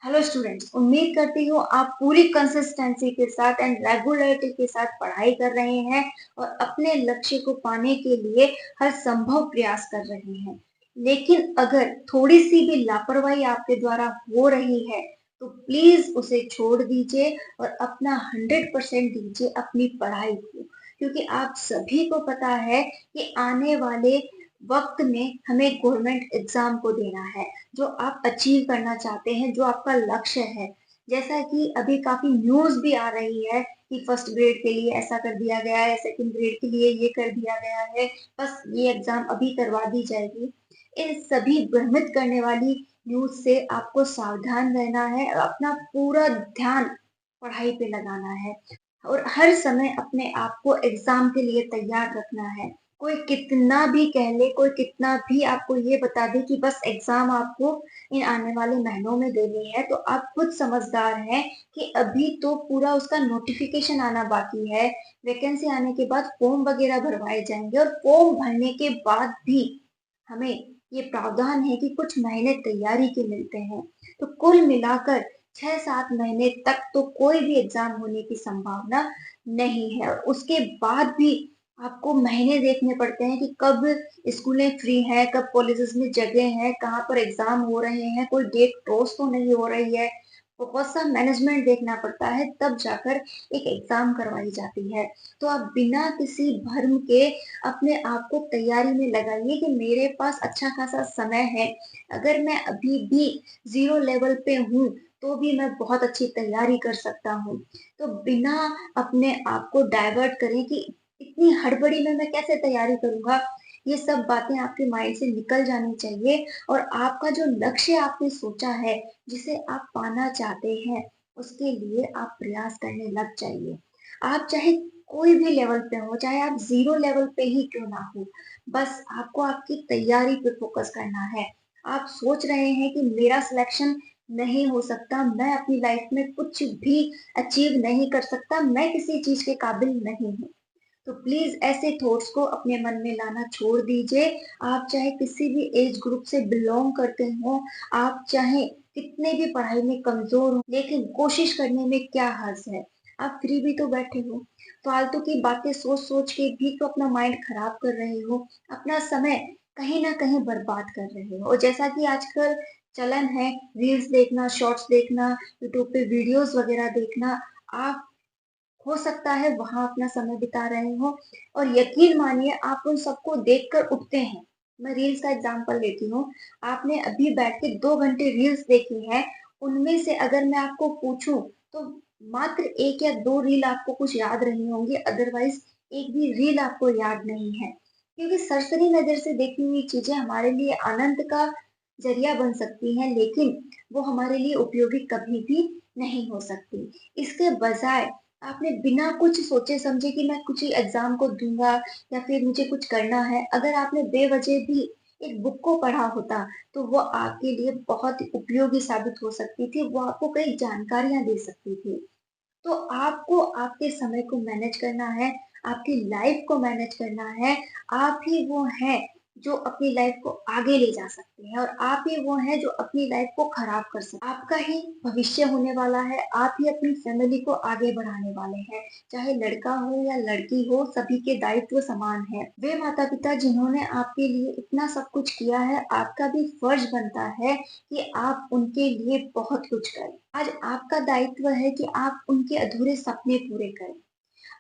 Hello students, उम्मीद करती हूँ आप पूरी कंसिस्टेंसी के साथ एंड रेगुलरिटी के साथ पढ़ाई कर रहे हैं और अपने लक्ष्य को पाने के लिए हर संभव प्रयास कर रहे हैं। लेकिन अगर थोड़ी सी भी लापरवाही आपके द्वारा हो रही है तो प्लीज उसे छोड़ दीजिए और अपना 100% दीजिए अपनी पढ़ाई को, क्योंकि आप सभी को पता है कि आने वाले वक्त में हमें गवर्नमेंट एग्जाम को देना है जो आप अचीव करना चाहते हैं, जो आपका लक्ष्य है। जैसा कि अभी काफी न्यूज भी आ रही है कि फर्स्ट ग्रेड के लिए ऐसा कर दिया गया है, सेकंड ग्रेड के लिए ये कर दिया गया है, बस ये एग्जाम अभी करवा दी जाएगी। इन सभी भ्रमित करने वाली न्यूज से आपको सावधान रहना है और अपना पूरा ध्यान पढ़ाई पे लगाना है और हर समय अपने आप को एग्जाम के लिए तैयार रखना है। कोई कितना भी कह ले, कोई कितना भी आपको ये बता दे कि बस एग्जाम आपको इन आने वाले महीनों में देनी है, तो आप खुद समझदार हैं कि अभी तो पूरा उसका नोटिफिकेशन आना बाकी है। वैकेंसी आने के बाद फॉर्म वगैरह भरवाए जाएंगे और फॉर्म भरने के बाद भी हमें ये प्रावधान है कि कुछ महीने तैयारी के मिलते हैं। तो कुल मिलाकर 6-7 महीने तक तो कोई भी एग्जाम होने की संभावना नहीं है और उसके बाद भी आपको महीने देखने पड़ते हैं कि कब स्कूलें फ्री हैं, कब कॉलेजेस में जगह है, कहाँ पर एग्जाम हो रहे हैं, कोई डेट क्रॉस तो नहीं हो रही है। बहुत सा मैनेजमेंट देखना पड़ता है, तब जाकर एक एग्जाम करवाई जाती है। तो आप बिना किसी भर्म के अपने आप को तैयारी में लगाइए कि मेरे पास अच्छा खासा समय है। अगर मैं अभी भी जीरो लेवल पे हूँ तो भी मैं बहुत अच्छी तैयारी कर सकता हूँ। तो बिना अपने आप को डाइवर्ट करें कि इतनी हड़बड़ी में मैं कैसे तैयारी करूंगा, ये सब बातें आपके माइंड से निकल जानी चाहिए और आपका जो लक्ष्य आपने सोचा है, जिसे आप पाना चाहते हैं, उसके लिए आप प्रयास करने लग जाइए। आप चाहे कोई भी लेवल पे हो, चाहे आप जीरो लेवल पे ही क्यों ना हो, बस आपको आपकी तैयारी पे फोकस करना है। आप सोच रहे हैं कि मेरा सिलेक्शन नहीं हो सकता, मैं अपनी लाइफ में कुछ भी अचीव नहीं कर सकता, मैं किसी चीज के काबिल नहीं हूँ, तो प्लीज ऐसे थॉट्स को अपने मन में लाना छोड़ दीजिए। आप चाहे किसी भी एज ग्रुप से बिलोंग करते हो, आप चाहे कितने भी पढ़ाई में कमजोर हो, लेकिन कोशिश करने में क्या हर्ज है। आप फ्री भी तो बैठे हो, फालतू की बातें सोच सोच के भी तो अपना माइंड खराब कर रहे हो, अपना समय कहीं ना कहीं बर्बाद कर रहे हो। और जैसा कि आजकल चलन है रील्स देखना, शॉर्ट्स देखना, यूट्यूब पे वीडियोस वगैरह देखना, आप हो सकता है वहां अपना समय बिता रहे हो और यकीन मानिए आप उन सबको देखकर उठते हैं। मैं रील्स का एग्जांपल लेती हूँ। आपने अभी बैठ के 2 घंटे रील्स देखी है, उनमें से अगर मैं आपको पूछूं तो मात्र एक या दो रील आपको कुछ याद रही होंगी, अदरवाइज एक भी रील आपको याद नहीं है। क्योंकि सरसरी नजर से देखी हुई चीजें हमारे लिए आनंद का जरिया बन सकती हैं, लेकिन वो हमारे लिए उपयोगी कभी भी नहीं हो सकती। इसके बजाय आपने बिना कुछ सोचे समझे कि मैं कुछ ही एग्जाम को दूंगा या फिर मुझे कुछ करना है, अगर आपने बेवजह भी एक बुक को पढ़ा होता तो वो आपके लिए बहुत ही उपयोगी साबित हो सकती थी, वो आपको कई जानकारियां दे सकती थी। तो आपको आपके समय को मैनेज करना है, आपकी लाइफ को मैनेज करना है। आप ही वो हैं जो अपनी लाइफ को आगे ले जा सकते हैं और आप ही वो हैं जो अपनी लाइफ को खराब कर सकते हैं। आपका ही भविष्य होने वाला है, आप ही अपनी फैमिली को आगे बढ़ाने वाले हैं। चाहे लड़का हो या लड़की हो, सभी के दायित्व समान है। वे माता पिता जिन्होंने आपके लिए इतना सब कुछ किया है, आपका भी फर्ज बनता है कि आप उनके लिए बहुत कुछ करें। आज आपका दायित्व है कि आप उनके अधूरे सपने पूरे करें।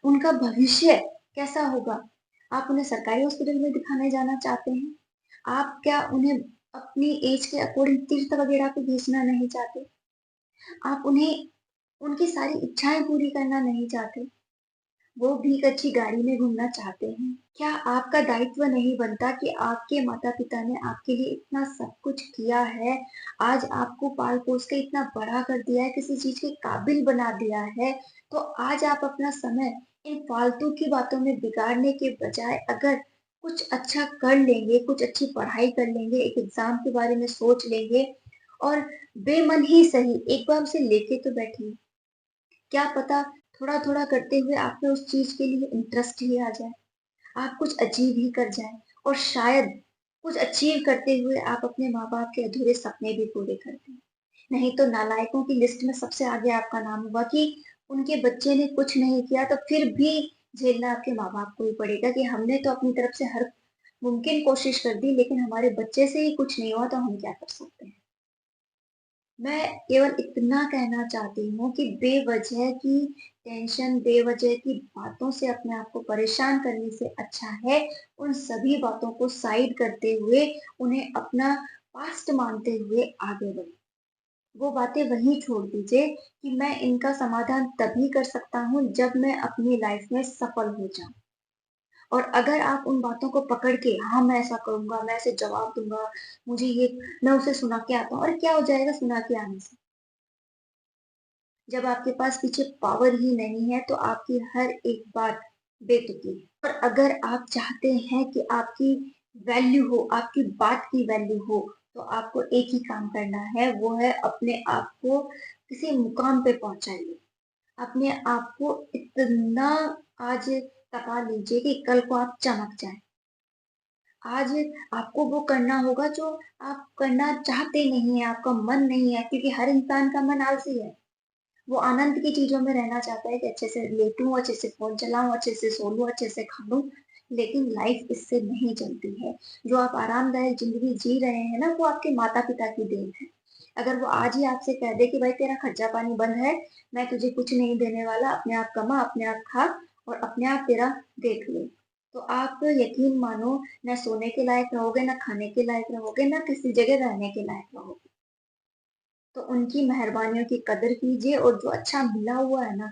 उनका भविष्य कैसा होगा? आप उन्हें सरकारी हॉस्पिटल में दिखाने जाना चाहते हैं? आप क्या उन्हें अपनी एज के अकॉर्डिंग तीर्थ वगैरह पे भेजना नहीं चाहते? आप उन्हें उनकी सारी इच्छाएं पूरी करना नहीं चाहते? वो भी एक अच्छी गाड़ी में घूमना चाहते हैं? क्या आपका दायित्व नहीं बनता कि आपके माता पिता ने आपके लिए इतना सब कुछ किया है, आज आपको पाल पोस के इतना बड़ा कर दिया है, किसी चीज के काबिल बना दिया है, तो आज आप अपना समय इन फालतू की बातों में बिगाड़ने के बजाय अगर कुछ अच्छा कर लेंगे, कुछ अच्छी पढ़ाई कर लेंगे, एक एग्जाम के बारे में सोच लेंगे और बेमन ही सही एक बार उसे लेके तो बैठिए। क्या पता थोड़ा थोड़ा करते हुए आप में उस चीज के लिए इंटरेस्ट ही आ जाए, आप कुछ अचीव ही कर जाए और शायद कुछ अचीव करते हुए आप अपने माँ बाप के अधूरे सपने भी पूरे कर दें। नहीं तो नालायकों की लिस्ट में सबसे आगे आपका नाम होगा कि उनके बच्चे ने कुछ नहीं किया तो फिर भी झेलना आपके माँ बाप को ही पड़ेगा कि हमने तो अपनी तरफ से हर मुमकिन कोशिश कर दी, लेकिन हमारे बच्चे से ही कुछ नहीं हुआ तो हम क्या कर सकते हैं। मैं केवल इतना कहना चाहती हूँ कि बेवजह की टेंशन, बेवजह की बातों से अपने आप को परेशान करने से अच्छा है उन सभी बातों को साइड करते हुए उन्हें अपना पास्ट मानते हुए आगे बढ़े। वो बातें वहीं छोड़ दीजिए कि मैं इनका समाधान तभी कर सकता हूँ जब मैं अपनी लाइफ में सफल हो जाऊं। और अगर आप उन बातों को पकड़ के, हाँ मैं ऐसा करूंगा, मैं ऐसे जवाब दूंगा, मुझे ये, मैं उसे सुना के आता हूँ, और क्या हो जाएगा सुना के आने से? जब आपके पास पीछे पावर ही नहीं है तो आपकी हर एक बात बेतुकी है। और अगर आप चाहते हैं कि आपकी वैल्यू हो, आपकी बात की वैल्यू हो, तो आपको एक ही काम करना है, वो है अपने आप को किसी मुकाम पे पहुंचाइए। अपने आप को इतना आज तपा लीजिए कि कल को आप चमक जाए। आज आपको वो करना होगा जो आप करना चाहते नहीं है, आपका मन नहीं है, क्योंकि हर इंसान का मन आलसी है। वो आनंद की चीजों में रहना चाहता है कि अच्छे से लेटूं, अच्छे से फोन चलाऊं, अच्छे से सो लूं, अच्छे से खा लूं। लेकिन लाइफ इससे नहीं चलती है। जो आप आरामदायक जिंदगी जी रहे हैं ना, वो आपके माता पिता की देन है। अगर वो आज ही आपसे कह दे कि भाई तेरा खर्चा पानी बंद है, मैं तुझे कुछ नहीं देने वाला, अपने आप कमा, अपने आप खा और अपने आप तेरा देख ले, तो आप यकीन मानो, न सोने के लायक रहोगे, न खाने के लायक रहोगे, न किसी जगह रहने के लायक रहोगे। तो उनकी मेहरबानियों की कदर कीजिए और जो अच्छा मिला हुआ है ना,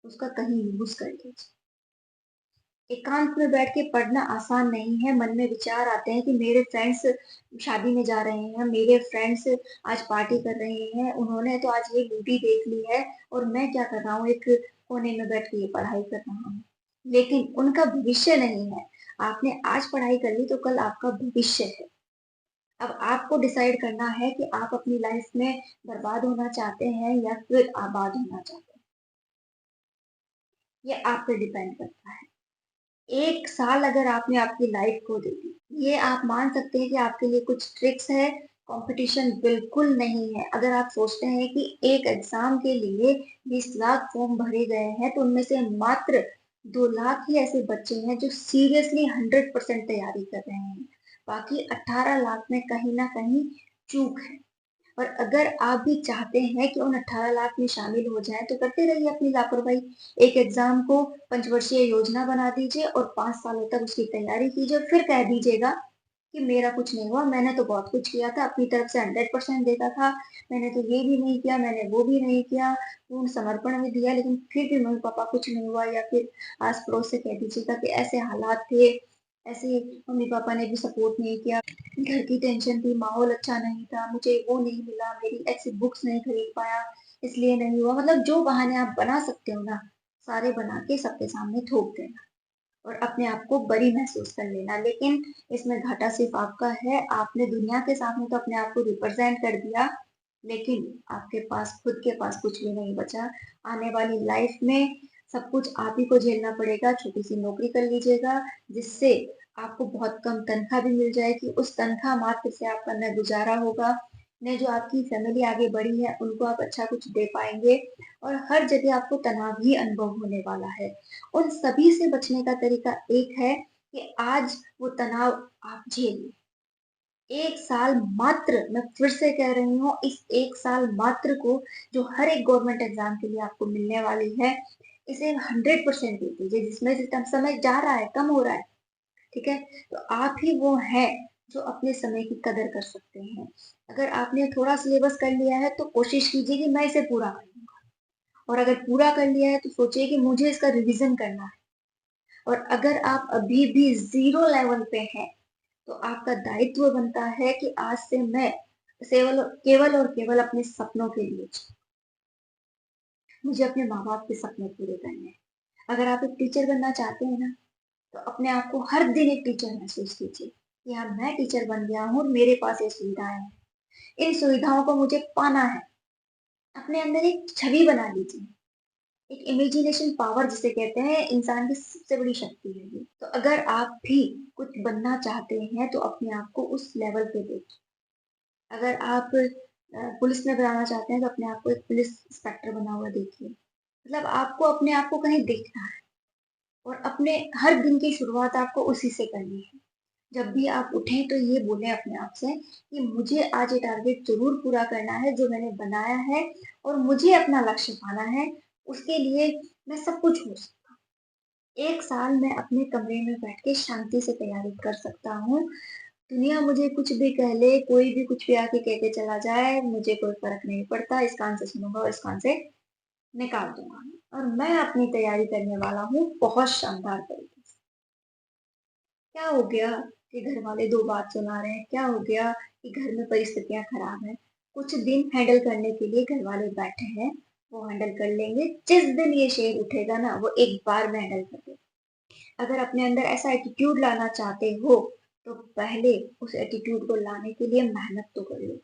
उसका कहीं यूज कर लीजिए। एकांत में बैठ के पढ़ना आसान नहीं है। मन में विचार आते हैं कि मेरे फ्रेंड्स शादी में जा रहे हैं, मेरे फ्रेंड्स आज पार्टी कर रहे हैं, उन्होंने तो आज ये मूवी देख ली है, और मैं क्या कर रहा हूँ, एक कोने में बैठ के ये पढ़ाई कर रहा हूँ। लेकिन उनका भविष्य नहीं है। आपने आज पढ़ाई कर ली तो कल आपका भविष्य है। अब आपको डिसाइड करना है कि आप अपनी लाइफ में बर्बाद होना चाहते हैं या फिर आबाद होना चाहते हैं। ये आप पे डिपेंड करता है। एक साल अगर आपने आपकी लाइफ को दे दी, ये आप मान सकते हैं कि आपके लिए कुछ ट्रिक्स है। कंपटीशन बिल्कुल नहीं है। अगर आप सोचते हैं कि एक एग्जाम के लिए 20 लाख फॉर्म भरे गए हैं तो उनमें से मात्र 2 लाख ही ऐसे बच्चे हैं जो सीरियसली 100% तैयारी कर रहे हैं, बाकी 18 लाख में कहीं ना कहीं चूक है। और अगर आप भी चाहते हैं कि उन 18 लाख में शामिल हो जाएं तो करते रहिए अपनी लापरवाही। एक एग्जाम को पंचवर्षीय योजना बना दीजिए और 5 सालों तक उसकी तैयारी कीजिए, फिर कह दीजिएगा कि मेरा कुछ नहीं हुआ, मैंने तो बहुत कुछ किया था, अपनी तरफ से 100% देता था, मैंने तो ये भी नहीं किया, मैंने वो भी नहीं किया, पूर्ण समर्पण भी दिया, लेकिन फिर भी मम्मी पापा कुछ नहीं हुआ। या फिर आस पड़ोस से कह दीजिएगा कि ऐसे हालात थे, ऐसे मम्मी पापा ने भी सपोर्ट नहीं किया, घर की टेंशन थी, माहौल अच्छा नहीं था, मुझे वो नहीं मिला, मेरी ऐसी बुक्स नहीं खरीद पाया, इसलिए नहीं हुआ। मतलब जो बहाने आप बना सकते हो ना, सारे बना के सबके सामने थोप देना और अपने आप को बड़ी महसूस कर लेना। लेकिन इसमें घाटा सिर्फ आपका है। आपने दुनिया के सामने तो अपने आप को रिप्रेजेंट कर दिया, लेकिन आपके पास खुद के पास कुछ भी नहीं बचा। आने वाली लाइफ में सब कुछ आप ही को झेलना पड़ेगा। छोटी सी नौकरी कर लीजिएगा जिससे आपको बहुत कम तनख्वाह भी मिल जाएगी। उस तनख्वाह मात्र से आपका न गुजारा होगा, न जो आपकी फैमिली आगे बढ़ी है उनको आप अच्छा कुछ दे पाएंगे, और हर जगह आपको तनाव ही अनुभव होने वाला है। उन सभी से बचने का तरीका एक है कि आज वो तनाव आप झेलिए। एक साल मात्र, मैं फिर से कह रही हूँ, इस एक साल मात्र को जो हर एक गवर्नमेंट एग्जाम के लिए आपको मिलने वाली है, इसे 100% दे दीजिए। जिसमें से तब समय जा रहा है, कम हो रहा है, ठीक है, तो आप ही वो हैं जो अपने समय की कदर कर सकते हैं। अगर आपने थोड़ा सिलेबस कर लिया है तो कोशिश कीजिए कि मैं इसे पूरा कर लूंगा, और अगर पूरा कर लिया है तो सोचिए कि मुझे इसका रिवीजन करना है। और अगर आप अभी भी जीरो लेवल पे हैं तो आपका दायित्व बनता है कि आज से मैं केवल केवल और केवल अपने सपनों के लिए जीऊं। मुझे अपने माँ बाप के सपने पूरे करने हैं। अगर आप एक टीचर बनना चाहते हैं ना, तो अपने आप को हर दिन एक टीचर महसूस कीजिए कि हाँ मैं टीचर बन गया हूँ और मेरे पास ये सुविधाएं हैं, इन सुविधाओं को मुझे पाना है। अपने अंदर एक छवि बना लीजिए। एक इमेजिनेशन पावर जिसे कहते हैं, इंसान की सबसे बड़ी शक्ति है ये। तो अगर आप भी कुछ बनना चाहते हैं तो अपने आप को उस लेवल पे देखिए। अगर आप पुलिस में बनाना चाहते हैं तो अपने आप को एक पुलिस इंस्पेक्टर बना हुआ देखिए। मतलब आपको अपने आप को कहीं देखना है और अपने हर दिन की शुरुआत आपको उसी से करनी है। जब भी आप उठें तो ये बोलें अपने आप से कि मुझे आज ये टारगेट ज़रूर पूरा करना है जो मैंने बनाया है और मुझे अपना लक्ष्य पाना है, उसके लिए मैं सब कुछ हो सकता हूँ। 1 साल मैं अपने कमरे में बैठ के शांति से तैयारी कर सकता हूँ। दुनिया मुझे कुछ भी कह ले, कोई भी कुछ भी आके कह के चला जाए, मुझे कोई फ़र्क नहीं पड़ता, इस कान से सुनूँगा और इस कान से निकाल दूँगा और मैं अपनी तैयारी करने वाला हूँ बहुत शानदार तरीके से। क्या हो गया कि घर वाले 2 बात सुना रहे हैं? क्या हो गया कि घर में परिस्थितियाँ खराब हैं? कुछ दिन हैंडल करने के लिए घर वाले बैठे हैं, वो हैंडल कर लेंगे। जिस दिन ये शेर उठेगा ना, वो एक बार में हैंडल कर देगा। अगर अपने अंदर ऐसा एटीट्यूड लाना चाहते हो, तो पहले उस एटीट्यूड को लाने के लिए मेहनत तो कर लो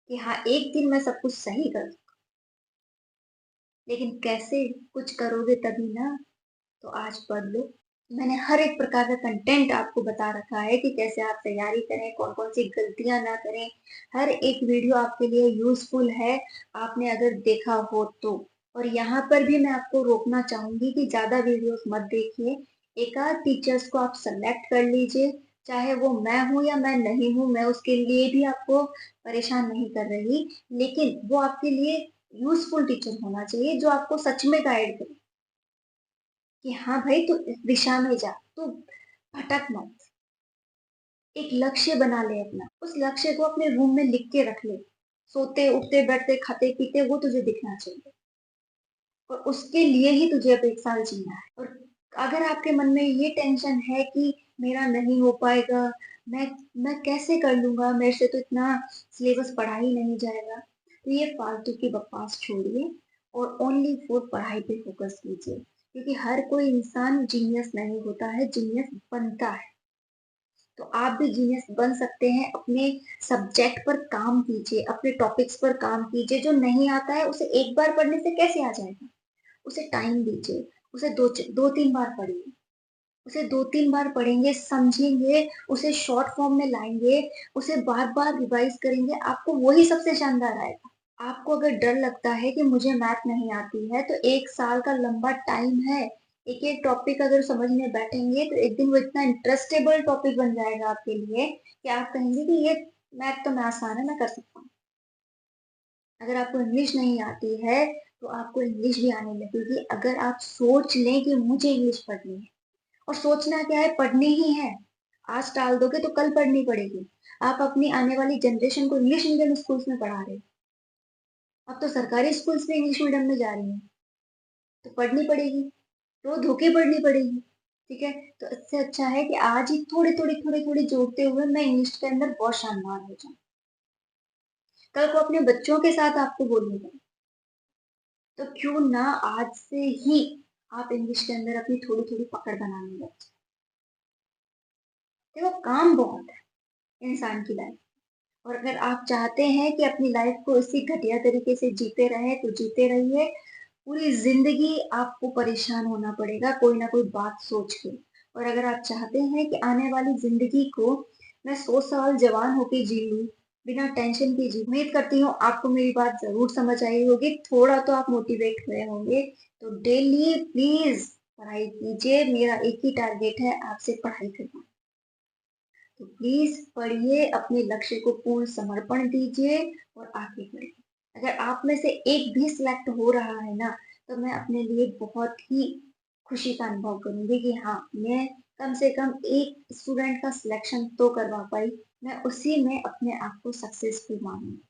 कि हाँ, एक दिन मैं सब कुछ सही कर दूँ। लेकिन कैसे? कुछ करोगे तभी ना, तो आज पढ़ लो। मैंने हर एक प्रकार का कंटेंट आपको बता रखा है कि कैसे आप तैयारी करें, कौन-कौन सी गलतियाँ ना करें। हर एक वीडियो आपके लिए यूज़फुल है, आपने अगर देखा हो तो। और यहाँ पर भी मैं आपको रोकना चाहूँगी कि ज़्यादा वीडियोज़ मत देखिए। एकाध टीचर्स को आप सेलेक्ट कर लीजिए, चाहे वो मैं हूँ या मैं नहीं हूँ, मैं उसके लिए भी आपको परेशान नहीं कर रही। लेकिन वो आपके लिए यूज़फुल टीचर होना चाहिए, जो आपको सच में गाइड करे कि हाँ भाई, तू इस दिशा में जा, तू भटक मत। एक लक्ष्य बना ले अपना, उस लक्ष्य को अपने रूम में लिख के रख ले। सोते, उठते, बैठते, खाते-पीते वो तुझे दिखना चाहिए और उसके लिए ही तुझे अब 1 साल जीना है। और अगर आपके मन में ये टेंशन है कि मेरा नहीं हो पाएगा, मैं मैं कैसे कर लूँगा, मेरे से तो इतना सिलेबस पढ़ा ही नहीं जाएगा, तो ये फालतू की बकवास छोड़िए और ओनली फॉर पढ़ाई पे फ़ोकस कीजिए। क्योंकि हर कोई इंसान जीनियस नहीं होता है, जीनियस बनता है। तो आप भी जीनियस बन सकते हैं, अपने सब्जेक्ट पर काम कीजिए, अपने टॉपिक्स पर काम कीजिए, जो नहीं आता है उसे एक बार पढ़ने से कैसे आ जाएगा? उसे टाइम दीजिए, उसे 2-3 बार पढ़िए, उसे 2-3 बार पढ़ेंगे, समझेंगे, उसे शॉर्ट फॉर्म में लाएँगे, उसे बार-बार रिवाइज़ करेंगे, आपको वही सबसे शानदार आएगा। आपको अगर डर लगता है कि मुझे मैथ नहीं आती है, तो 1 साल का लंबा टाइम है। एक-एक टॉपिक अगर समझने बैठेंगे, तो एक दिन वो इतना इंटरेस्टेबल टॉपिक बन जाएगा आपके लिए कि आप कहेंगे कि ये मैथ तो मैं आसान है, मैं कर सकता हूँ। अगर आपको इंग्लिश नहीं आती है, तो आपको इंग्लिश भी आने लगेगी अगर आप सोच लें कि मुझे इंग्लिश पढ़नी है। और सोचना क्या है, पढ़नी ही है। आज टाल दोगे तो कल पढ़नी पड़ेगी। आप अपनी आने वाली जनरेशन को इंग्लिश मीडियम स्कूल्स में पढ़ा रहे हो। अब तो सरकारी स्कूल्स में इंग्लिश मीडियम में जा रही हैं, तो पढ़नी पड़ेगी, रो धो के पढ़नी पड़ेगी, ठीक है? तो इससे अच्छा है कि आज ही थोड़ी-थोड़ी जोड़ते हुए मैं इंग्लिश के अंदर बहुत शानदार हो जाऊँ। कल को अपने बच्चों के साथ आपको बोलनी पड़े, तो क्यों ना आज से ही आप इंग्लिश के अंदर अपनी थोड़ी-थोड़ी पकड़ बनाने लग जाएँ। देखो, काम बहुत है इंसान की लाइफ। और अगर आप चाहते हैं कि अपनी लाइफ को इसी घटिया तरीके से जीते रहें, तो जीते रहिए। पूरी ज़िंदगी आपको परेशान होना पड़ेगा कोई ना कोई बात सोच के। और अगर आप चाहते हैं कि आने वाली ज़िंदगी को मैं 100 साल जवान होके जी लूँ, बिना टेंशन के जी, उम्मीद करती हूँ आपको मेरी बात ज़रूर समझ आई होगी, थोड़ा तो आप मोटिवेट हुए होंगे। तो डेली प्लीज़ पढ़ाई कीजिए, मेरा एक ही टारगेट है, आपसे पढ़ाई करना। तो प्लीज़ पढ़िए, अपने लक्ष्य को पूर्ण समर्पण दीजिए और आगे बढ़िए। अगर आप में से एक भी सिलेक्ट हो रहा है ना, तो मैं अपने लिए बहुत ही खुशी का अनुभव करूँगी कि हाँ, मैं कम से कम एक स्टूडेंट का सिलेक्शन तो करवा पाई। मैं उसी में अपने आप को सक्सेसफुल मानूँगी।